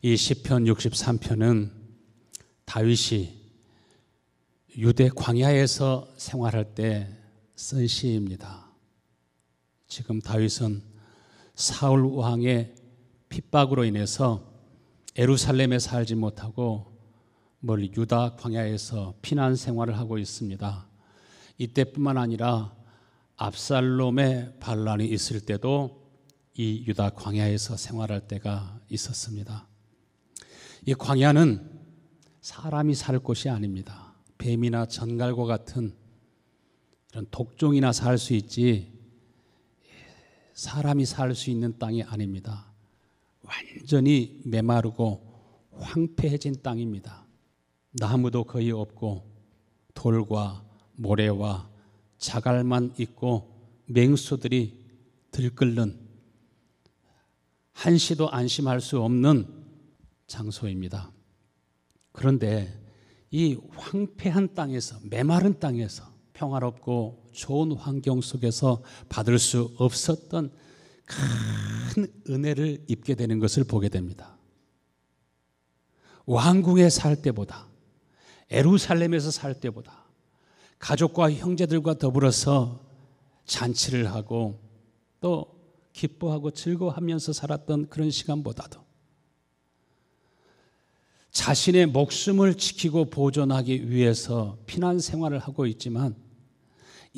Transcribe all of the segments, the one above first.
이 시편 63편은 다윗이 유대 광야에서 생활할 때 쓴 시입니다. 지금 다윗은 사울 왕의 핍박으로 인해서 예루살렘에 살지 못하고 멀리 유다 광야에서 피난 생활을 하고 있습니다. 이때뿐만 아니라 압살롬의 반란이 있을 때도 이 유다 광야에서 생활할 때가 있었습니다. 이 광야는 사람이 살 곳이 아닙니다. 뱀이나 전갈과 같은 이런 독종이나 살 수 있지 사람이 살 수 있는 땅이 아닙니다. 완전히 메마르고 황폐해진 땅입니다. 나무도 거의 없고 돌과 모래와 자갈만 있고 맹수들이 들끓는 한시도 안심할 수 없는 장소입니다. 그런데 이 황폐한 땅에서, 메마른 땅에서 평화롭고 좋은 환경 속에서 받을 수 없었던 큰 은혜를 입게 되는 것을 보게 됩니다. 왕궁에 살 때보다, 예루살렘에서 살 때보다 가족과 형제들과 더불어서 잔치를 하고 또 기뻐하고 즐거워하면서 살았던 그런 시간보다도 자신의 목숨을 지키고 보존하기 위해서 피난 생활을 하고 있지만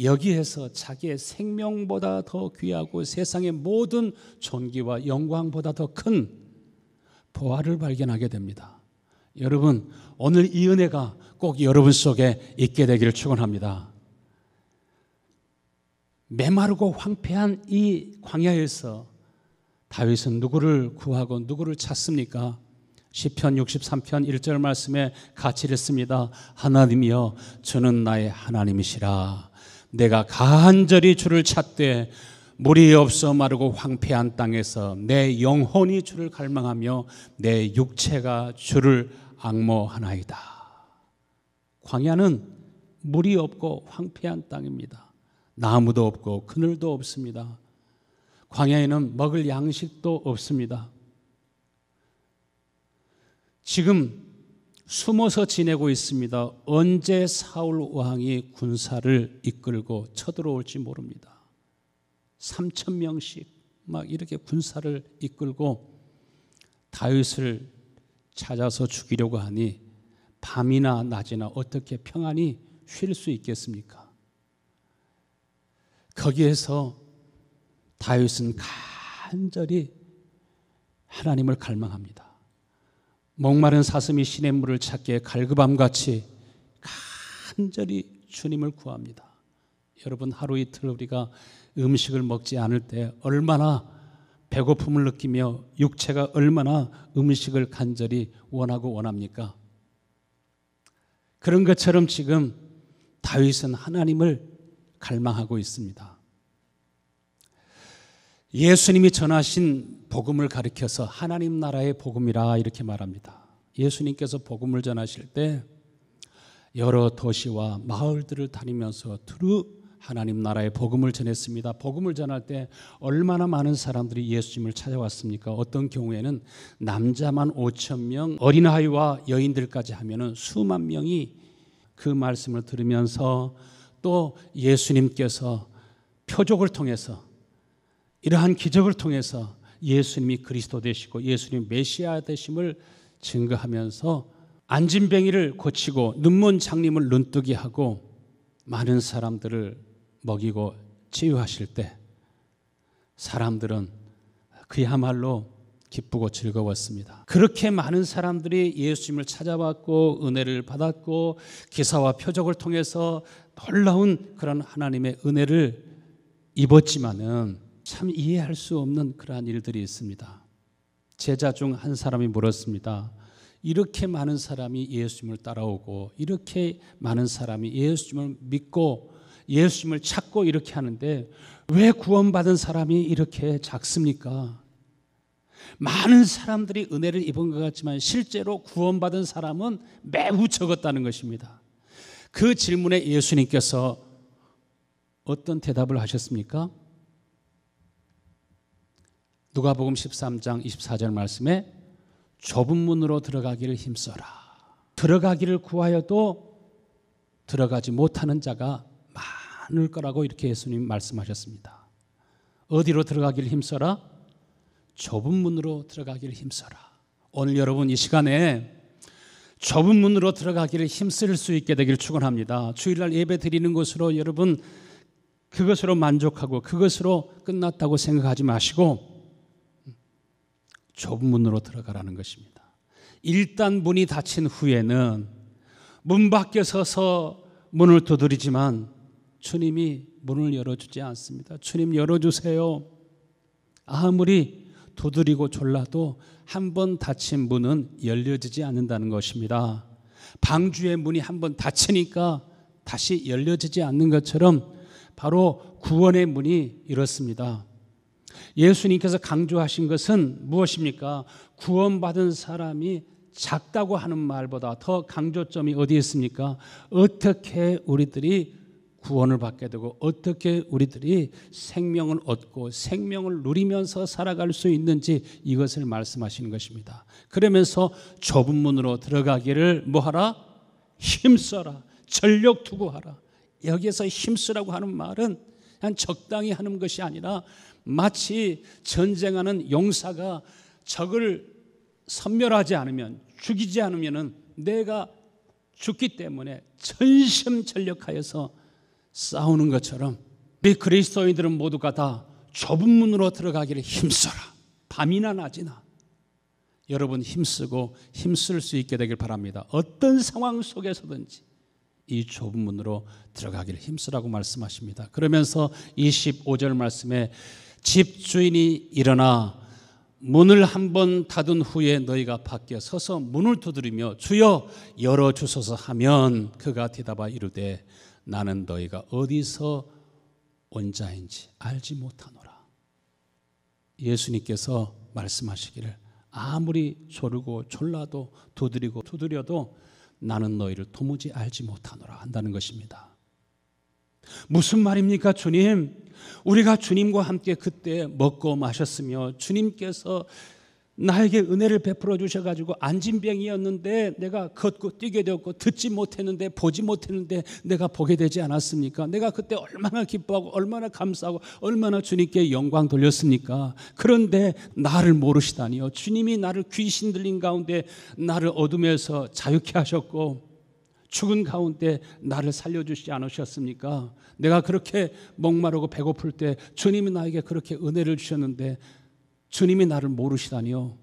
여기에서 자기의 생명보다 더 귀하고 세상의 모든 존귀와 영광보다 더 큰 보화를 발견하게 됩니다. 여러분, 오늘 이 은혜가 꼭 여러분 속에 있게 되기를 축원합니다. 메마르고 황폐한 이 광야에서 다윗은 누구를 구하고 누구를 찾습니까? 시편 63편 1절 말씀에 같이 읽습니다. 하나님이여 주는 나의 하나님이시라. 내가 간절히 주를 찾되 물이 없어 마르고 황폐한 땅에서 내 영혼이 주를 갈망하며 내 육체가 주를 앙모하나이다. 광야는 물이 없고 황폐한 땅입니다. 나무도 없고 그늘도 없습니다. 광야에는 먹을 양식도 없습니다. 지금 숨어서 지내고 있습니다. 언제 사울 왕이 군사를 이끌고 쳐들어올지 모릅니다. 3,000명씩 막 이렇게 군사를 이끌고 다윗을 찾아서 죽이려고 하니 밤이나 낮이나 어떻게 평안히 쉴 수 있겠습니까? 거기에서 다윗은 간절히 하나님을 갈망합니다. 목마른 사슴이 시냇물을 찾기에 갈급함같이 간절히 주님을 구합니다. 여러분, 하루 이틀 우리가 음식을 먹지 않을 때 얼마나 배고픔을 느끼며 육체가 얼마나 음식을 간절히 원하고 원합니까? 그런 것처럼 지금 다윗은 하나님을 갈망하고 있습니다. 예수님이 전하신 복음을 가리켜서 하나님 나라의 복음이라 이렇게 말합니다. 예수님께서 복음을 전하실 때 여러 도시와 마을들을 다니면서 두루 하나님 나라의 복음을 전했습니다. 복음을 전할 때 얼마나 많은 사람들이 예수님을 찾아왔습니까? 어떤 경우에는 남자만 5,000명, 어린아이와 여인들까지 하면은 수만 명이 그 말씀을 들으면서 또 예수님께서 표적을 통해서 이러한 기적을 통해서 예수님이 그리스도 되시고 예수님 메시아 되심을 증거하면서 안진뱅이를 고치고 눈먼 장님을 눈뜨게 하고 많은 사람들을 먹이고 치유하실 때 사람들은 그야말로 기쁘고 즐거웠습니다. 그렇게 많은 사람들이 예수님을 찾아왔고 은혜를 받았고 기사와 표적을 통해서 놀라운 그런 하나님의 은혜를 입었지만은 참 이해할 수 없는 그러한 일들이 있습니다. 제자 중 한 사람이 물었습니다. 이렇게 많은 사람이 예수님을 따라오고 이렇게 많은 사람이 예수님을 믿고 예수님을 찾고 이렇게 하는데 왜 구원받은 사람이 이렇게 작습니까? 많은 사람들이 은혜를 입은 것 같지만 실제로 구원받은 사람은 매우 적었다는 것입니다. 그 질문에 예수님께서 어떤 대답을 하셨습니까? 누가복음 13장 24절 말씀에 좁은 문으로 들어가기를 힘써라. 들어가기를 구하여도 들어가지 못하는 자가 많을 거라고 이렇게 예수님 말씀하셨습니다. 어디로 들어가기를 힘써라? 좁은 문으로 들어가기를 힘써라. 오늘 여러분 이 시간에 좁은 문으로 들어가기를 힘쓸 수 있게 되기를 축원합니다. 주일날 예배 드리는 것으로 여러분 그것으로 만족하고 그것으로 끝났다고 생각하지 마시고 좁은 문으로 들어가라는 것입니다. 일단 문이 닫힌 후에는 문 밖에 서서 문을 두드리지만 주님이 문을 열어주지 않습니다. 주님 열어주세요. 아무리 두드리고 졸라도 한 번 닫힌 문은 열려지지 않는다는 것입니다. 방주의 문이 한 번 닫히니까 다시 열려지지 않는 것처럼 바로 구원의 문이 이렇습니다. 예수님께서 강조하신 것은 무엇입니까? 구원받은 사람이 작다고 하는 말보다 더 강조점이 어디에 있습니까? 어떻게 우리들이 구원을 받게 되고 어떻게 우리들이 생명을 얻고 생명을 누리면서 살아갈 수 있는지 이것을 말씀하시는 것입니다. 그러면서 좁은 문으로 들어가기를 뭐하라? 힘써라. 전력 투구하라. 여기에서 힘쓰라고 하는 말은 그냥 적당히 하는 것이 아니라 마치 전쟁하는 용사가 적을 섬멸하지 않으면 죽이지 않으면 내가 죽기 때문에 전심전력하여서 싸우는 것처럼 우리 그리스도인들은 모두가 다 좁은 문으로 들어가기를 힘써라. 밤이나 낮이나 여러분 힘쓰고 힘쓸 수 있게 되길 바랍니다. 어떤 상황 속에서든지 이 좁은 문으로 들어가기를 힘쓰라고 말씀하십니다. 그러면서 25절 말씀에 집주인이 일어나 문을 한번 닫은 후에 너희가 밖에 서서 문을 두드리며 주여 열어주소서 하면 그가 대답하 이르되 나는 너희가 어디서 온 자인지 알지 못하노라. 예수님께서 말씀하시기를 아무리 조르고 졸라도 두드리고 두드려도 나는 너희를 도무지 알지 못하노라 한다는 것입니다. 무슨 말입니까 주님? 우리가 주님과 함께 그때 먹고 마셨으며 주님께서 나에게 은혜를 베풀어 주셔가지고 안진병이었는데 내가 걷고 뛰게 되었고 듣지 못했는데 보지 못했는데 내가 보게 되지 않았습니까? 내가 그때 얼마나 기뻐하고 얼마나 감사하고 얼마나 주님께 영광 돌렸습니까? 그런데 나를 모르시다니요. 주님이 나를 귀신 들린 가운데 나를 어둠에서 자유케 하셨고 죽은 가운데 나를 살려주시지 않으셨습니까? 내가 그렇게 목마르고 배고플 때 주님이 나에게 그렇게 은혜를 주셨는데 주님이 나를 모르시다니요.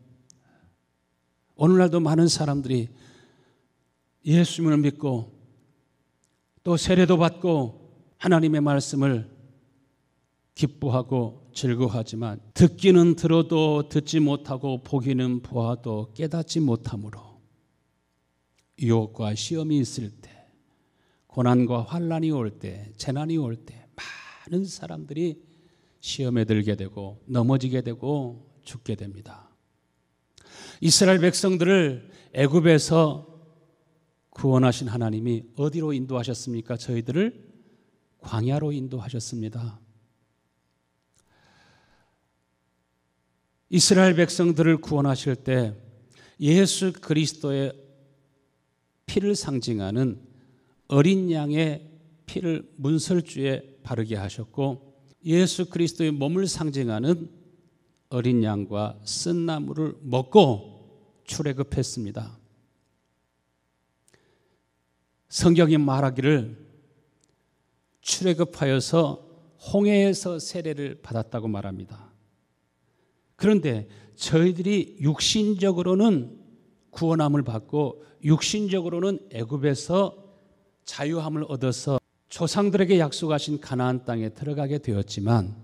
오늘날도 많은 사람들이 예수님을 믿고 또 세례도 받고 하나님의 말씀을 기뻐하고 즐거워하지만 듣기는 들어도 듣지 못하고 보기는 보아도 깨닫지 못함으로 유혹과 시험이 있을 때 고난과 환난이 올 때 재난이 올 때 많은 사람들이 시험에 들게 되고 넘어지게 되고 죽게 됩니다. 이스라엘 백성들을 애굽에서 구원하신 하나님이 어디로 인도하셨습니까? 저희들을 광야로 인도하셨습니다. 이스라엘 백성들을 구원하실 때 예수 그리스도의 피를 상징하는 어린 양의 피를 문설주에 바르게 하셨고 예수 그리스도의 몸을 상징하는 어린 양과 쓴 나물을 먹고 출애굽했습니다. 성경이 말하기를 출애굽하여서 홍해에서 세례를 받았다고 말합니다. 그런데 저희들이 육신적으로는 구원함을 받고 육신적으로는 애굽에서 자유함을 얻어서 조상들에게 약속하신 가나안 땅에 들어가게 되었지만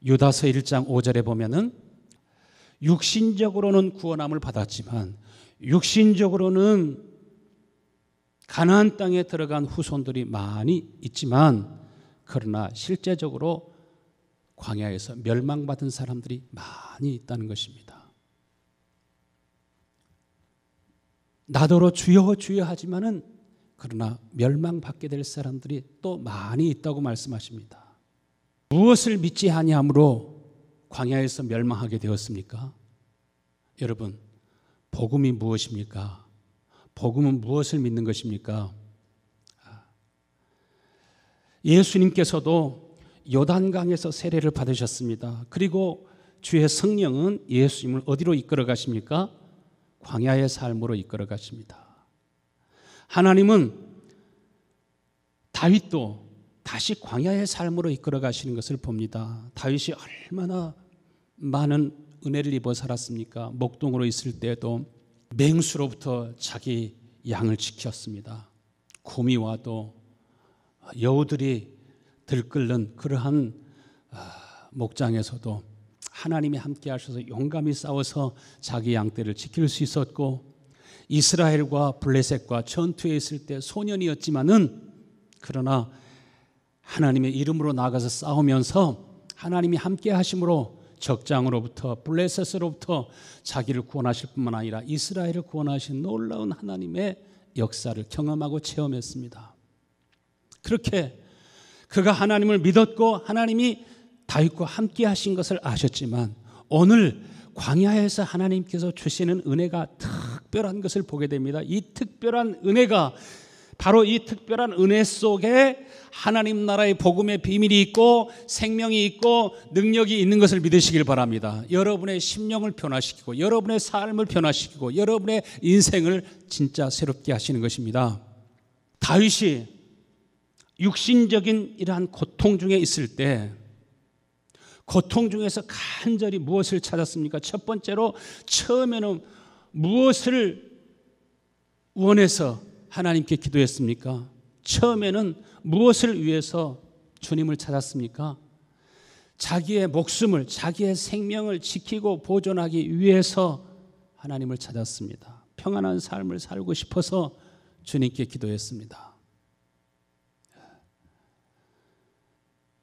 유다서 1장 5절에 보면은 육신적으로는 구원함을 받았지만 육신적으로는 가나안 땅에 들어간 후손들이 많이 있지만 그러나 실제적으로 광야에서 멸망받은 사람들이 많이 있다는 것입니다. 나더러 주여 주여 하지만은 그러나 멸망받게 될 사람들이 또 많이 있다고 말씀하십니다. 무엇을 믿지 아니함으로 광야에서 멸망하게 되었습니까? 여러분, 복음이 무엇입니까? 복음은 무엇을 믿는 것입니까? 예수님께서도 요단강에서 세례를 받으셨습니다. 그리고 주의 성령은 예수님을 어디로 이끌어 가십니까? 광야의 삶으로 이끌어 가십니다. 하나님은 다윗도 다시 광야의 삶으로 이끌어 가시는 것을 봅니다. 다윗이 얼마나 많은 은혜를 입어 살았습니까? 목동으로 있을 때에도 맹수로부터 자기 양을 지켰습니다. 곰이 와도 여우들이 들끓는 그러한 목장에서도 하나님이 함께 하셔서 용감히 싸워서 자기 양떼를 지킬 수 있었고, 이스라엘과 블레셋과 전투에 있을 때 소년이었지만은 그러나 하나님의 이름으로 나가서 싸우면서 하나님이 함께 하심으로 적장으로부터 블레셋으로부터 자기를 구원하실 뿐만 아니라 이스라엘을 구원하신 놀라운 하나님의 역사를 경험하고 체험했습니다. 그렇게 그가 하나님을 믿었고 하나님이 다윗과 함께 하신 것을 아셨지만, 오늘 광야에서 하나님께서 주시는 은혜가 특별한 것을 보게 됩니다. 이 특별한 은혜가 바로 이 특별한 은혜 속에 하나님 나라의 복음의 비밀이 있고 생명이 있고 능력이 있는 것을 믿으시길 바랍니다. 여러분의 심령을 변화시키고 여러분의 삶을 변화시키고 여러분의 인생을 진짜 새롭게 하시는 것입니다. 다윗이 육신적인 이러한 고통 중에 있을 때 고통 중에서 간절히 무엇을 찾았습니까? 첫 번째로 처음에는 무엇을 원해서 하나님께 기도했습니까? 처음에는 무엇을 위해서 주님을 찾았습니까? 자기의 목숨을, 자기의 생명을 지키고 보존하기 위해서 하나님을 찾았습니다. 평안한 삶을 살고 싶어서 주님께 기도했습니다.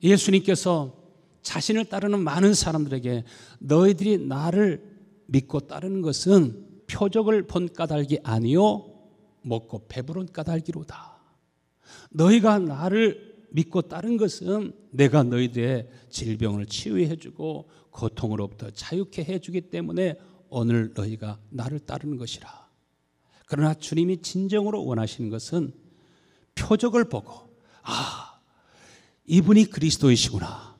예수님께서 자신을 따르는 많은 사람들에게 너희들이 나를 믿고 따르는 것은 표적을 본 까닭이 아니요 먹고 배부른 까닭이로다. 너희가 나를 믿고 따른 것은 내가 너희들의 질병을 치유해 주고 고통으로부터 자유케 해주기 때문에 오늘 너희가 나를 따르는 것이라. 그러나 주님이 진정으로 원하시는 것은 표적을 보고, 아, 이분이 그리스도이시구나,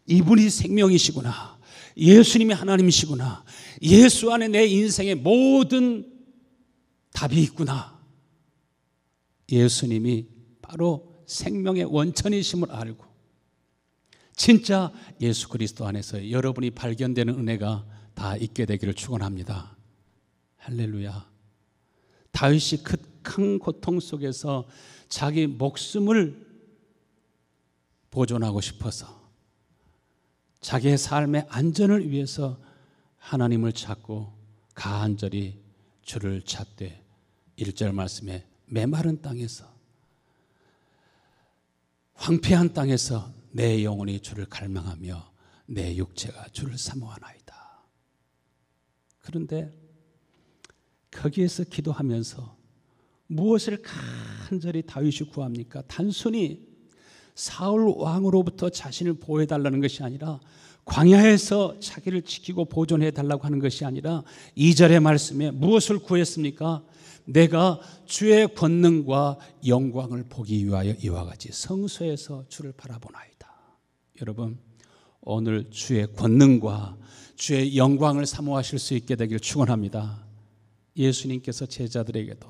이분이 생명이시구나, 예수님이 하나님이시구나, 예수 안에 내 인생의 모든 답이 있구나, 예수님이 바로 생명의 원천이심을 알고 진짜 예수 그리스도 안에서 여러분이 발견되는 은혜가 다 있게 되기를 축원합니다. 할렐루야. 다윗이 큰 고통 속에서 자기 목숨을 보존하고 싶어서 자기의 삶의 안전을 위해서 하나님을 찾고 간절히 주를 찾되 1절 말씀에 메마른 땅에서, 황폐한 땅에서 내 영혼이 주를 갈망하며 내 육체가 주를 사모하나이다. 그런데 거기에서 기도하면서 무엇을 간절히 다윗이 구합니까? 단순히 사울 왕으로부터 자신을 보호해달라는 것이 아니라, 광야에서 자기를 지키고 보존해달라고 하는 것이 아니라 2절의 말씀에 무엇을 구했습니까? 내가 주의 권능과 영광을 보기 위하여 이와 같이 성소에서 주를 바라보나이다. 여러분, 오늘 주의 권능과 주의 영광을 사모하실 수 있게 되길 축원합니다. 예수님께서 제자들에게도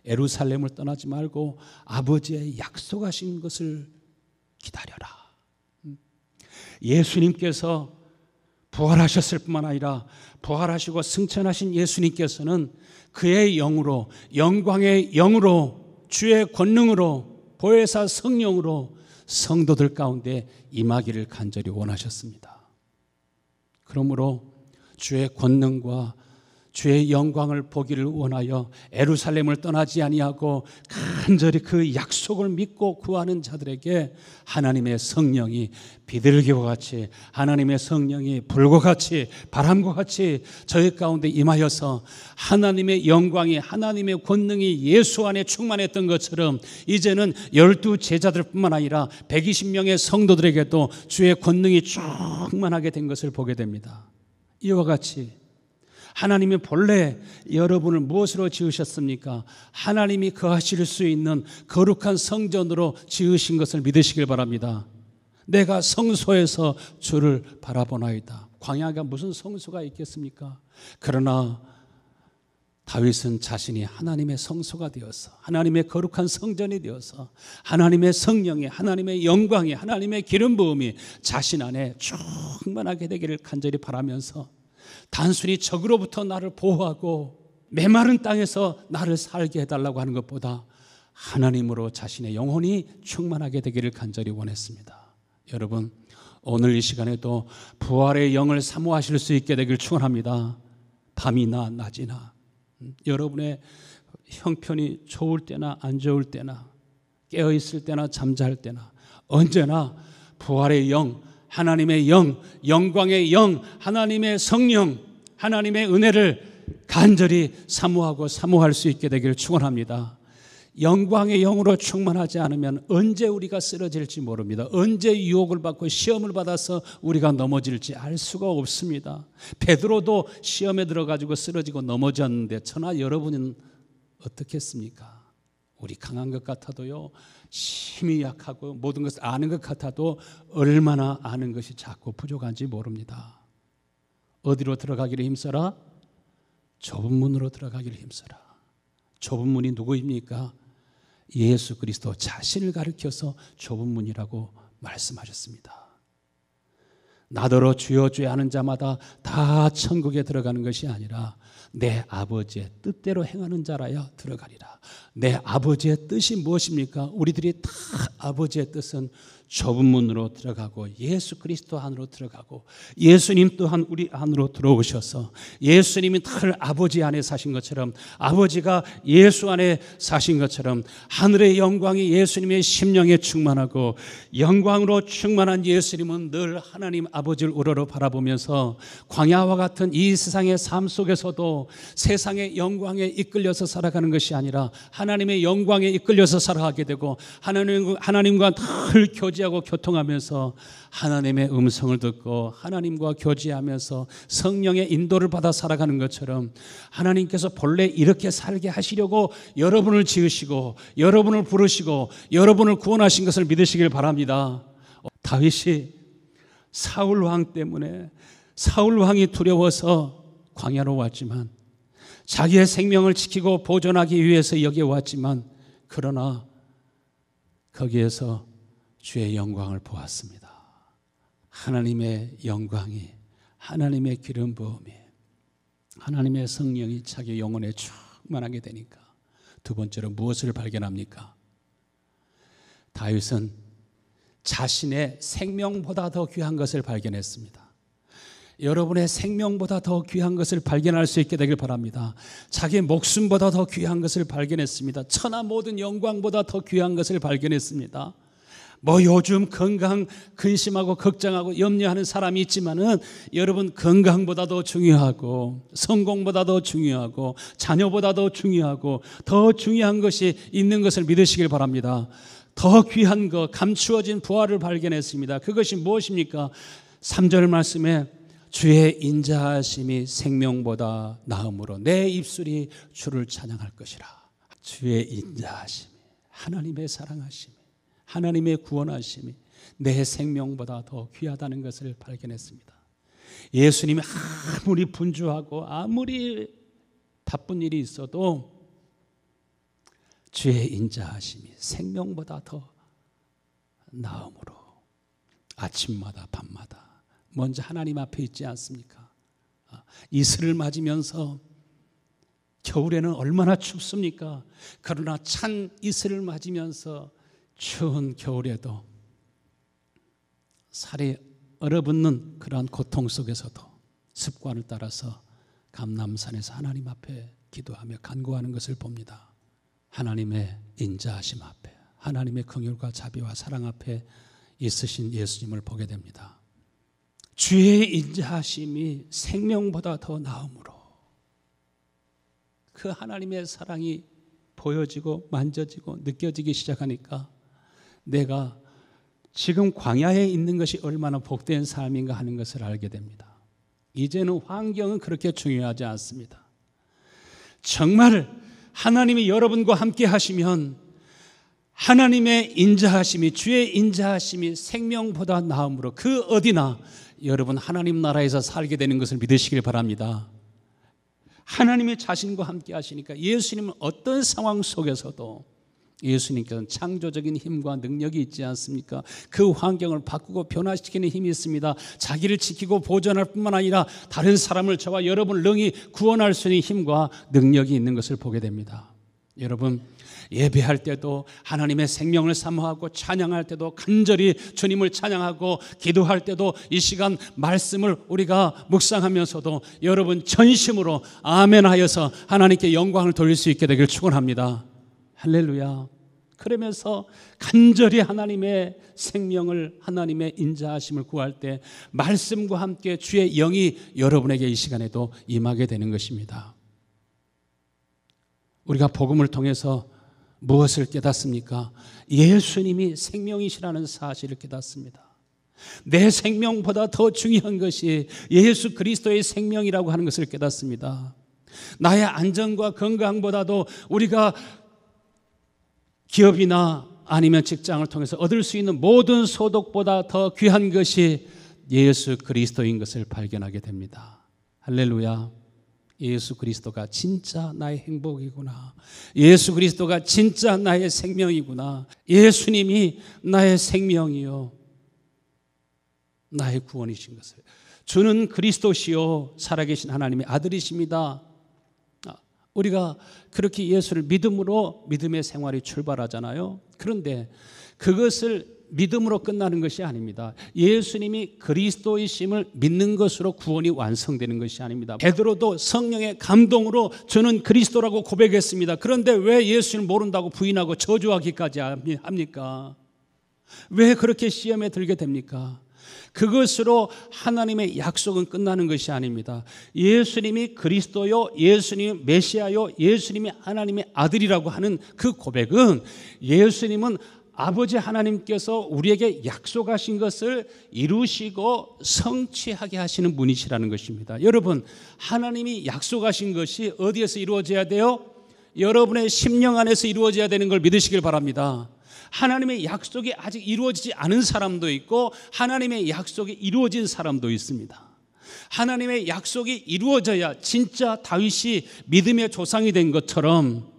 예루살렘을 떠나지 말고 아버지의 약속하신 것을 기다려라. 예수님께서 부활하셨을 뿐만 아니라 부활하시고 승천하신 예수님께서는 그의 영으로, 영광의 영으로, 주의 권능으로, 보혜사 성령으로 성도들 가운데 임하기를 간절히 원하셨습니다. 그러므로 주의 권능과 주의 영광을 보기를 원하여 예루살렘을 떠나지 아니하고 간절히 그 약속을 믿고 구하는 자들에게 하나님의 성령이 비둘기와 같이, 하나님의 성령이 불과 같이, 바람과 같이 저희 가운데 임하여서 하나님의 영광이, 하나님의 권능이 예수 안에 충만했던 것처럼 이제는 12 제자들뿐만 아니라 120명의 성도들에게도 주의 권능이 충만하게 된 것을 보게 됩니다. 이와 같이 하나님이 본래 여러분을 무엇으로 지으셨습니까? 하나님이 거하실 수 있는 거룩한 성전으로 지으신 것을 믿으시길 바랍니다. 내가 성소에서 주를 바라보나이다. 광야가 무슨 성소가 있겠습니까? 그러나 다윗은 자신이 하나님의 성소가 되어서, 하나님의 거룩한 성전이 되어서, 하나님의 성령이, 하나님의 영광이, 하나님의 기름 부음이 자신 안에 충만하게 되기를 간절히 바라면서, 단순히 적으로부터 나를 보호하고 메마른 땅에서 나를 살게 해달라고 하는 것보다 하나님으로 자신의 영혼이 충만하게 되기를 간절히 원했습니다. 여러분, 오늘 이 시간에도 부활의 영을 사모하실 수 있게 되길 축원합니다. 밤이나 낮이나, 여러분의 형편이 좋을 때나 안 좋을 때나, 깨어있을 때나 잠잘 때나, 언제나 부활의 영, 하나님의 영, 영광의 영, 하나님의 성령, 하나님의 은혜를 간절히 사모하고 사모할 수 있게 되기를 축원합니다. 영광의 영으로 충만하지 않으면 언제 우리가 쓰러질지 모릅니다. 언제 유혹을 받고 시험을 받아서 우리가 넘어질지 알 수가 없습니다. 베드로도 시험에 들어가지고 쓰러지고 넘어졌는데 저나 여러분은 어떻겠습니까? 우리 강한 것 같아도요, 힘이 약하고 모든 것을 아는 것 같아도 얼마나 아는 것이 자꾸 부족한지 모릅니다. 어디로 들어가기를 힘써라? 좁은 문으로 들어가기를 힘써라. 좁은 문이 누구입니까? 예수 그리스도 자신을 가리켜서 좁은 문이라고 말씀하셨습니다. 나더러 주여 주여 하는 자마다 다 천국에 들어가는 것이 아니라 내 아버지의 뜻대로 행하는 자라야 들어가리라. 내 아버지의 뜻이 무엇입니까? 우리들이 다 아버지의 뜻은 좁은 문으로 들어가고 예수 그리스도 안으로 들어가고, 예수님 또한 우리 안으로 들어오셔서 예수님이 늘 아버지 안에 사신 것처럼, 아버지가 예수 안에 사신 것처럼 하늘의 영광이 예수님의 심령에 충만하고, 영광으로 충만한 예수님은 늘 하나님 아버지를 우러러 바라보면서 광야와 같은 이 세상의 삶 속에서도 세상의 영광에 이끌려서 살아가는 것이 아니라 하나님의 영광에 이끌려서 살아가게 되고, 하나님과 늘 교제하고 교통하면서 하나님의 음성을 듣고 하나님과 교제하면서 성령의 인도를 받아 살아가는 것처럼, 하나님께서 본래 이렇게 살게 하시려고 여러분을 지으시고 여러분을 부르시고 여러분을 구원하신 것을 믿으시길 바랍니다. 다윗이 사울 왕 때문에, 사울 왕이 두려워서 광야로 왔지만, 자기의 생명을 지키고 보존하기 위해서 여기에 왔지만, 그러나 거기에서 주의 영광을 보았습니다. 하나님의 영광이, 하나님의 기름 부음이, 하나님의 성령이 자기 영혼에 충만하게 되니까 두 번째로 무엇을 발견합니까? 다윗은 자신의 생명보다 더 귀한 것을 발견했습니다. 여러분의 생명보다 더 귀한 것을 발견할 수 있게 되길 바랍니다. 자기의 목숨보다 더 귀한 것을 발견했습니다. 천하 모든 영광보다 더 귀한 것을 발견했습니다. 요즘 건강 근심하고 걱정하고 염려하는 사람이 있지만은, 여러분, 건강보다도 중요하고 성공보다도 중요하고 자녀보다도 중요하고 더 중요한 것이 있는 것을 믿으시길 바랍니다. 더 귀한 것, 감추어진 부활을 발견했습니다. 그것이 무엇입니까? 3절 말씀에 주의 인자하심이 생명보다 나음으로 내 입술이 주를 찬양할 것이라. 주의 인자하심이, 하나님의 사랑하심이, 하나님의 구원하심이 내 생명보다 더 귀하다는 것을 발견했습니다. 예수님이 아무리 분주하고 아무리 바쁜 일이 있어도 주의 인자하심이 생명보다 더 나음으로 아침마다 밤마다 먼저 하나님 앞에 있지 않습니까? 이슬을 맞으면서, 겨울에는 얼마나 춥습니까? 그러나 찬 이슬을 맞으면서 추운 겨울에도 살이 얼어붙는 그러한 고통 속에서도 습관을 따라서 감람산에서 하나님 앞에 기도하며 간구하는 것을 봅니다. 하나님의 인자하심 앞에, 하나님의 긍휼과 자비와 사랑 앞에 있으신 예수님을 보게 됩니다. 주의 인자하심이 생명보다 더 나음으로, 그 하나님의 사랑이 보여지고 만져지고 느껴지기 시작하니까 내가 지금 광야에 있는 것이 얼마나 복된 삶인가 하는 것을 알게 됩니다. 이제는 환경은 그렇게 중요하지 않습니다. 정말 하나님이 여러분과 함께 하시면 하나님의 인자하심이, 주의 인자하심이 생명보다 나음으로 그 어디나 여러분 하나님 나라에서 살게 되는 것을 믿으시길 바랍니다. 하나님의 자신과 함께 하시니까 예수님은 어떤 상황 속에서도 예수님께서는 창조적인 힘과 능력이 있지 않습니까? 그 환경을 바꾸고 변화시키는 힘이 있습니다. 자기를 지키고 보존할 뿐만 아니라 다른 사람을, 저와 여러분을 능히 구원할 수 있는 힘과 능력이 있는 것을 보게 됩니다. 여러분, 예배할 때도 하나님의 생명을 사모하고, 찬양할 때도 간절히 주님을 찬양하고, 기도할 때도 이 시간 말씀을 우리가 묵상하면서도 여러분 전심으로 아멘 하여서 하나님께 영광을 돌릴 수 있게 되길 축원합니다. 할렐루야. 그러면서 간절히 하나님의 생명을, 하나님의 인자하심을 구할 때 말씀과 함께 주의 영이 여러분에게 이 시간에도 임하게 되는 것입니다. 우리가 복음을 통해서 무엇을 깨닫습니까? 예수님이 생명이시라는 사실을 깨닫습니다. 내 생명보다 더 중요한 것이 예수 그리스도의 생명이라고 하는 것을 깨닫습니다. 나의 안전과 건강보다도 우리가 기업이나 아니면 직장을 통해서 얻을 수 있는 모든 소득보다 더 귀한 것이 예수 그리스도인 것을 발견하게 됩니다. 할렐루야. 예수 그리스도가 진짜 나의 행복이구나. 예수 그리스도가 진짜 나의 생명이구나. 예수님이 나의 생명이요, 나의 구원이신 것을. 주는 그리스도시요 살아계신 하나님의 아들이십니다. 우리가 그렇게 예수를 믿음으로 믿음의 생활이 출발하잖아요. 그런데 그것을 믿음으로 끝나는 것이 아닙니다. 예수님이 그리스도이심을 믿는 것으로 구원이 완성되는 것이 아닙니다. 베드로도 성령의 감동으로 저는 그리스도라고 고백했습니다. 그런데 왜 예수를 모른다고 부인하고 저주하기까지 합니까? 왜 그렇게 시험에 들게 됩니까? 그것으로 하나님의 약속은 끝나는 것이 아닙니다. 예수님이 그리스도요, 예수님이 메시아요, 예수님이 하나님의 아들이라고 하는 그 고백은 예수님은 아버지 하나님께서 우리에게 약속하신 것을 이루시고 성취하게 하시는 분이시라는 것입니다. 여러분, 하나님이 약속하신 것이 어디에서 이루어져야 돼요? 여러분의 심령 안에서 이루어져야 되는 걸 믿으시길 바랍니다. 하나님의 약속이 아직 이루어지지 않은 사람도 있고 하나님의 약속이 이루어진 사람도 있습니다. 하나님의 약속이 이루어져야 진짜 다윗이 믿음의 조상이 된 것처럼,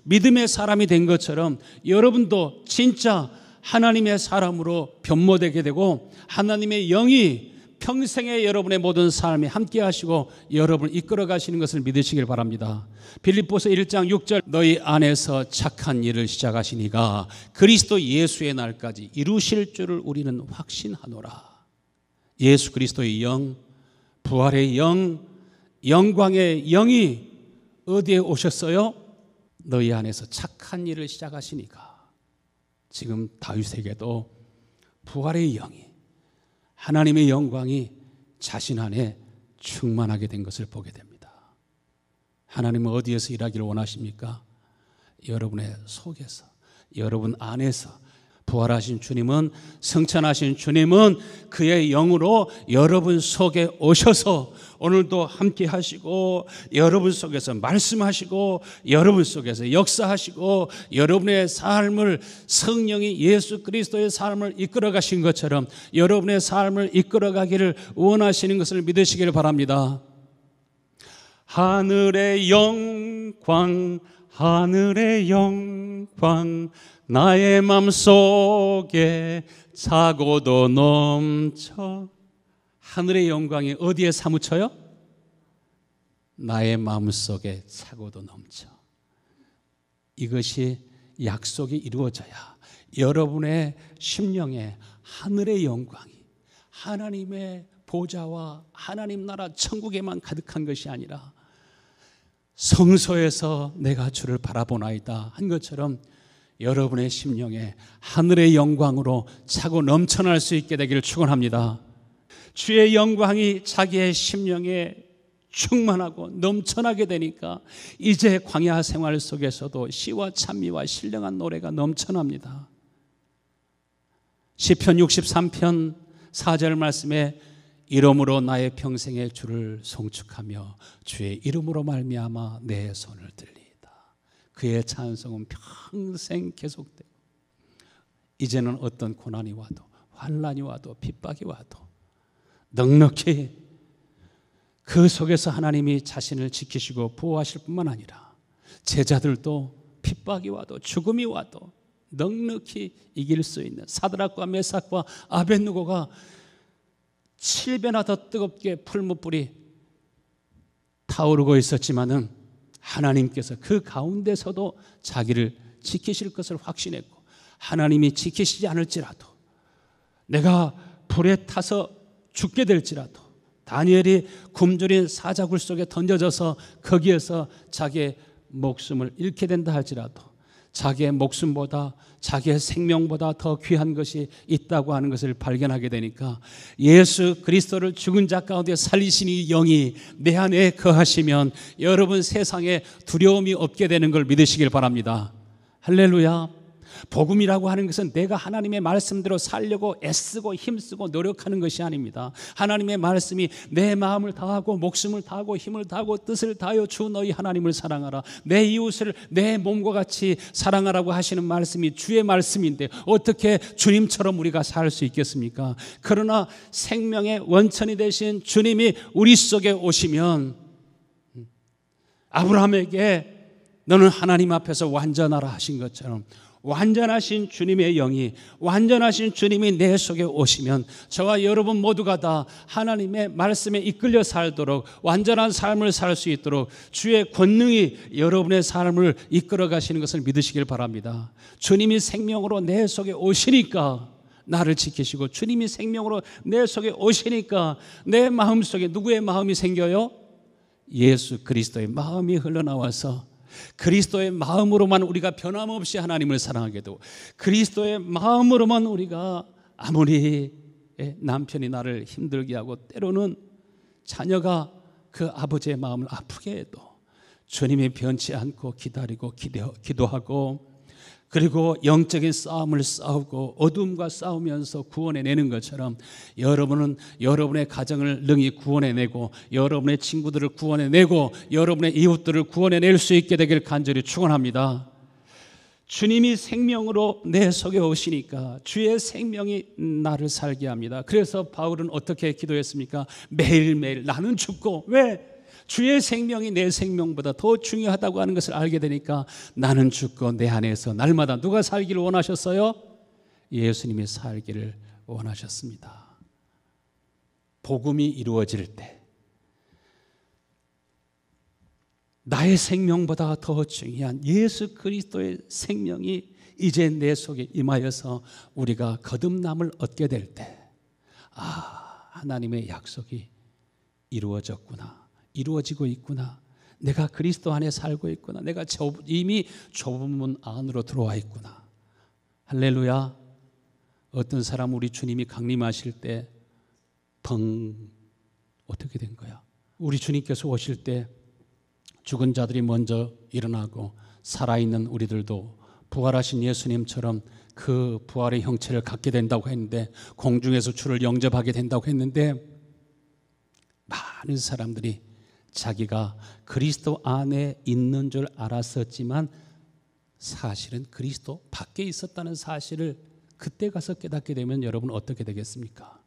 믿음의 사람이 된 것처럼 여러분도 진짜 하나님의 사람으로 변모되게 되고 하나님의 영이 평생에 여러분의 모든 삶에 함께 하시고 여러분을 이끌어 가시는 것을 믿으시길 바랍니다. 빌립보서 1장 6절, 너희 안에서 착한 일을 시작하시니가 그리스도 예수의 날까지 이루실 줄을 우리는 확신하노라. 예수 그리스도의 영, 부활의 영, 영광의 영이 어디에 오셨어요? 너희 안에서 착한 일을 시작하시니까. 지금 다윗에게도 부활의 영이, 하나님의 영광이 자신 안에 충만하게 된 것을 보게 됩니다. 하나님은 어디에서 일하기를 원하십니까? 여러분의 속에서, 여러분 안에서. 부활하신 주님은, 성천하신 주님은 그의 영으로 여러분 속에 오셔서 오늘도 함께 하시고 여러분 속에서 말씀하시고 여러분 속에서 역사하시고 여러분의 삶을, 성령이 예수 그리스도의 삶을 이끌어 가신 것처럼 여러분의 삶을 이끌어 가기를 원하시는 것을 믿으시길 바랍니다. 하늘의 영광, 하늘의 영광, 나의 맘속에 차고도 넘쳐. 하늘의 영광이 어디에 사무쳐요? 나의 마음속에 차고도 넘쳐. 이것이 약속이 이루어져야 여러분의 심령에 하늘의 영광이, 하나님의 보좌와 하나님 나라 천국에만 가득한 것이 아니라 성소에서 내가 주를 바라보나이다 한 것처럼 여러분의 심령에 하늘의 영광으로 차고 넘쳐날 수 있게 되기를 축원합니다. 주의 영광이 자기의 심령에 충만하고 넘쳐나게 되니까 이제 광야 생활 속에서도 시와 찬미와 신령한 노래가 넘쳐납니다. 시편 63편 4절 말씀에 이름으로 나의 평생의 주를 송축하며 주의 이름으로 말미암아 내 손을 들리이다. 그의 찬송은 평생 계속되고, 이제는 어떤 고난이 와도 환난이 와도 핍박이 와도 넉넉히 그 속에서 하나님이 자신을 지키시고 보호하실 뿐만 아니라 제자들도 핍박이 와도 죽음이 와도 넉넉히 이길 수 있는, 사드락과 메삭과 아벳느고가 7배나 더 뜨겁게 풀무불이 타오르고 있었지만은 하나님께서 그 가운데서도 자기를 지키실 것을 확신했고, 하나님이 지키시지 않을지라도, 내가 불에 타서 죽게 될지라도, 다니엘이 굶주린 사자굴 속에 던져져서 거기에서 자기의 목숨을 잃게 된다 할지라도 자기의 목숨보다, 자기의 생명보다 더 귀한 것이 있다고 하는 것을 발견하게 되니까, 예수 그리스도를 죽은 자 가운데 살리신 이 영이 내 안에 거하시면 여러분 세상에 두려움이 없게 되는 걸 믿으시길 바랍니다. 할렐루야. 복음이라고 하는 것은 내가 하나님의 말씀대로 살려고 애쓰고 힘쓰고 노력하는 것이 아닙니다. 하나님의 말씀이 내 마음을 다하고 목숨을 다하고 힘을 다하고 뜻을 다하여 주 너희 하나님을 사랑하라, 내 이웃을 내 몸과 같이 사랑하라고 하시는 말씀이 주의 말씀인데 어떻게 주님처럼 우리가 살 수 있겠습니까? 그러나 생명의 원천이 되신 주님이 우리 속에 오시면, 아브라함에게 너는 하나님 앞에서 완전하라 하신 것처럼 완전하신 주님의 영이, 완전하신 주님이 내 속에 오시면 저와 여러분 모두가 다 하나님의 말씀에 이끌려 살도록, 완전한 삶을 살 수 있도록 주의 권능이 여러분의 삶을 이끌어 가시는 것을 믿으시길 바랍니다. 주님이 생명으로 내 속에 오시니까 나를 지키시고, 주님이 생명으로 내 속에 오시니까 내 마음 속에 누구의 마음이 생겨요? 예수 그리스도의 마음이 흘러나와서 그리스도의 마음으로만 우리가 변함없이 하나님을 사랑하게 되고, 그리스도의 마음으로만 우리가 아무리 남편이 나를 힘들게 하고 때로는 자녀가 그 아버지의 마음을 아프게 해도 주님이 변치 않고 기다리고 기도하고, 그리고 영적인 싸움을 싸우고 어둠과 싸우면서 구원해내는 것처럼 여러분은 여러분의 가정을 능히 구원해내고, 여러분의 친구들을 구원해내고, 여러분의 이웃들을 구원해낼 수 있게 되길 간절히 축원합니다. 주님이 생명으로 내 속에 오시니까 주의 생명이 나를 살게 합니다. 그래서 바울은 어떻게 기도했습니까? 매일매일 나는 죽고, 왜? 주의 생명이 내 생명보다 더 중요하다고 하는 것을 알게 되니까 나는 죽고 내 안에서 날마다 누가 살기를 원하셨어요? 예수님이 살기를 원하셨습니다. 복음이 이루어질 때 나의 생명보다 더 중요한 예수 그리스도의 생명이 이제 내 속에 임하여서 우리가 거듭남을 얻게 될 때, 하나님의 약속이 이루어졌구나, 이루어지고 있구나, 내가 그리스도 안에 살고 있구나, 내가 이미 좁은 문 안으로 들어와 있구나. 할렐루야. 어떤 사람 우리 주님이 강림하실 때 어떻게 된 거야? 우리 주님께서 오실 때 죽은 자들이 먼저 일어나고 살아있는 우리들도 부활하신 예수님처럼 그 부활의 형체를 갖게 된다고 했는데, 공중에서 주를 영접하게 된다고 했는데, 많은 사람들이 자기가 그리스도 안에 있는 줄 알았었지만 사실은 그리스도 밖에 있었다는 사실을 그때 가서 깨닫게 되면 여러분 어떻게 되겠습니까?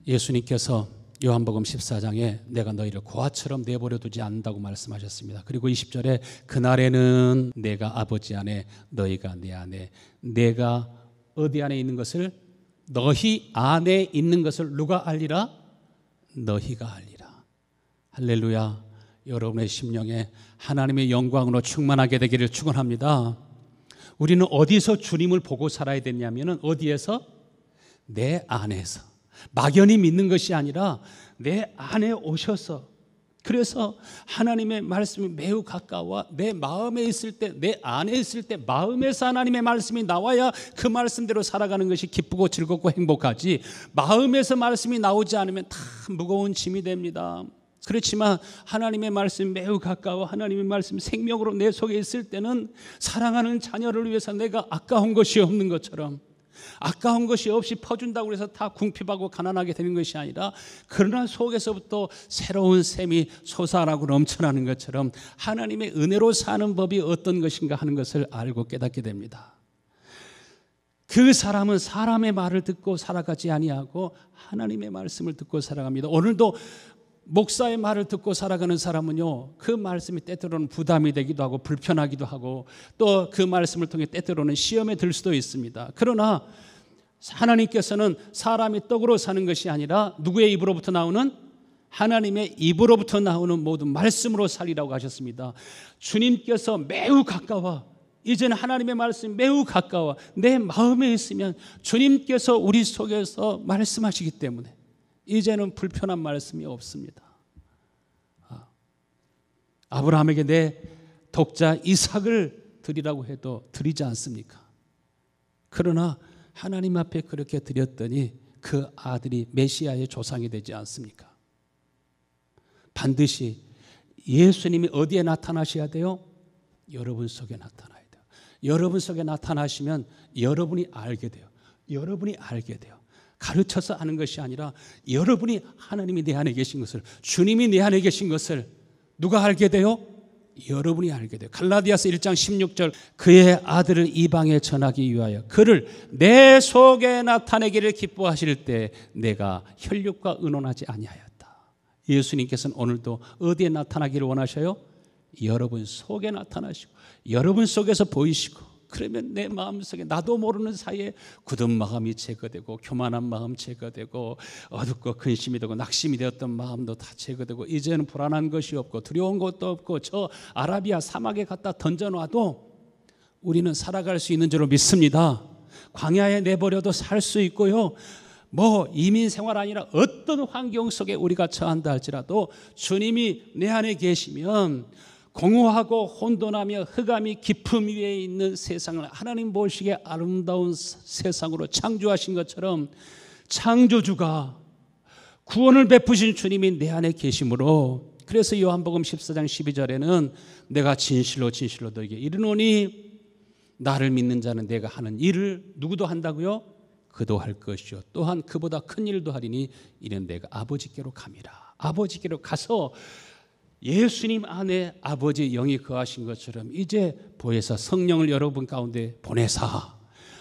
예수님께서 요한복음 14장에 내가 너희를 고아처럼 내버려 두지 않는다고 말씀하셨습니다. 그리고 20절에 그날에는 내가 아버지 안에 너희가 내 안에, 내가 어디 안에 있는 것을, 너희 안에 있는 것을 누가 알리라? 너희가 알리라. 할렐루야. 여러분의 심령에 하나님의 영광으로 충만하게 되기를 축원합니다. 우리는 어디서 주님을 보고 살아야 되냐면은 어디에서? 내 안에서. 막연히 믿는 것이 아니라 내 안에 오셔서, 그래서 하나님의 말씀이 매우 가까워 내 마음에 있을 때, 내 안에 있을 때 마음에서 하나님의 말씀이 나와야 그 말씀대로 살아가는 것이 기쁘고 즐겁고 행복하지, 마음에서 말씀이 나오지 않으면 다 무거운 짐이 됩니다. 그렇지만 하나님의 말씀이 매우 가까워 하나님의 말씀이 생명으로 내 속에 있을 때는 사랑하는 자녀를 위해서 내가 아까운 것이 없는 것처럼, 아까운 것이 없이 퍼준다고 해서 다 궁핍하고 가난하게 되는 것이 아니라 그러나 속에서부터 새로운 샘이 솟아나고 넘쳐나는 것처럼 하나님의 은혜로 사는 법이 어떤 것인가 하는 것을 알고 깨닫게 됩니다. 그 사람은 사람의 말을 듣고 살아가지 아니하고 하나님의 말씀을 듣고 살아갑니다. 오늘도 목사의 말을 듣고 살아가는 사람은요, 그 말씀이 때때로는 부담이 되기도 하고 불편하기도 하고 또 그 말씀을 통해 때때로는 시험에 들 수도 있습니다. 그러나 하나님께서는 사람이 떡으로 사는 것이 아니라 누구의 입으로부터 나오는? 하나님의 입으로부터 나오는 모든 말씀으로 살리라고 하셨습니다. 주님께서 매우 가까워, 이제는 하나님의 말씀이 매우 가까워 내 마음에 있으면 주님께서 우리 속에서 말씀하시기 때문에 이제는 불편한 말씀이 없습니다. 아브라함에게 내 독자 이삭을 드리라고 해도 드리지 않습니까? 그러나 하나님 앞에 그렇게 드렸더니 그 아들이 메시아의 조상이 되지 않습니까? 반드시 예수님이 어디에 나타나셔야 돼요? 여러분 속에 나타나야 돼요. 여러분 속에 나타나시면 여러분이 알게 돼요. 여러분이 알게 돼요. 가르쳐서 아는 것이 아니라 여러분이 하나님이 내 안에 계신 것을, 주님이 내 안에 계신 것을 누가 알게 돼요? 여러분이 알게 돼요. 갈라디아서 1장 16절, 그의 아들을 이방에 전하기 위하여 그를 내 속에 나타내기를 기뻐하실 때 내가 혈육과 의논하지 아니하였다. 예수님께서는 오늘도 어디에 나타나기를 원하셔요? 여러분 속에 나타나시고 여러분 속에서 보이시고, 그러면 내 마음속에 나도 모르는 사이에 굳은 마음이 제거되고 교만한 마음 제거되고 어둡고 근심이 되고 낙심이 되었던 마음도 다 제거되고 이제는 불안한 것이 없고 두려운 것도 없고 저 아라비아 사막에 갖다 던져놔도 우리는 살아갈 수 있는 줄로 믿습니다. 광야에 내버려도 살 수 있고요, 뭐 이민 생활 아니라 어떤 환경 속에 우리가 처한다 할지라도 주님이 내 안에 계시면 공허하고 혼돈하며 흑암이 깊음 위에 있는 세상을 하나님 보시기에 아름다운 세상으로 창조하신 것처럼 창조주가 구원을 베푸신 주님이 내 안에 계시므로, 그래서 요한복음 14장 12절에는 내가 진실로 진실로 너에게 이르노니 나를 믿는 자는 내가 하는 일을 누구도 한다고요? 그도 할 것이요 또한 그보다 큰 일도 하리니 이는 내가 아버지께로 감이라. 아버지께로 가서 예수님 안에 아버지 영이 거하신 것처럼 이제 보혜사 성령을 여러분 가운데 보내사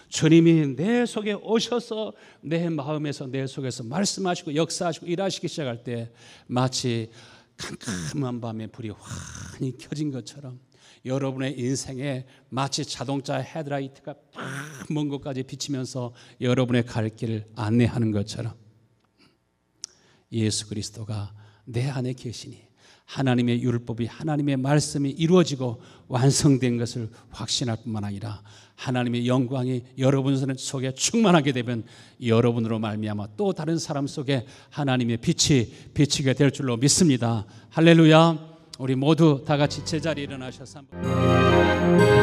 주님이 내 속에 오셔서 내 마음에서 내 속에서 말씀하시고 역사하시고 일하시기 시작할 때 마치 캄캄한 밤에 불이 환히 켜진 것처럼 여러분의 인생에 마치 자동차 헤드라이트가 먼 곳까지 비치면서 여러분의 갈 길을 안내하는 것처럼 예수 그리스도가 내 안에 계시니 하나님의 율법이, 하나님의 말씀이 이루어지고 완성된 것을 확신할 뿐만 아니라 하나님의 영광이 여러분 속에 충만하게 되면 여러분으로 말미암아 또 다른 사람 속에 하나님의 빛이 비치게 될 줄로 믿습니다. 할렐루야. 우리 모두 다 같이 제자리에 일어나셔서 한번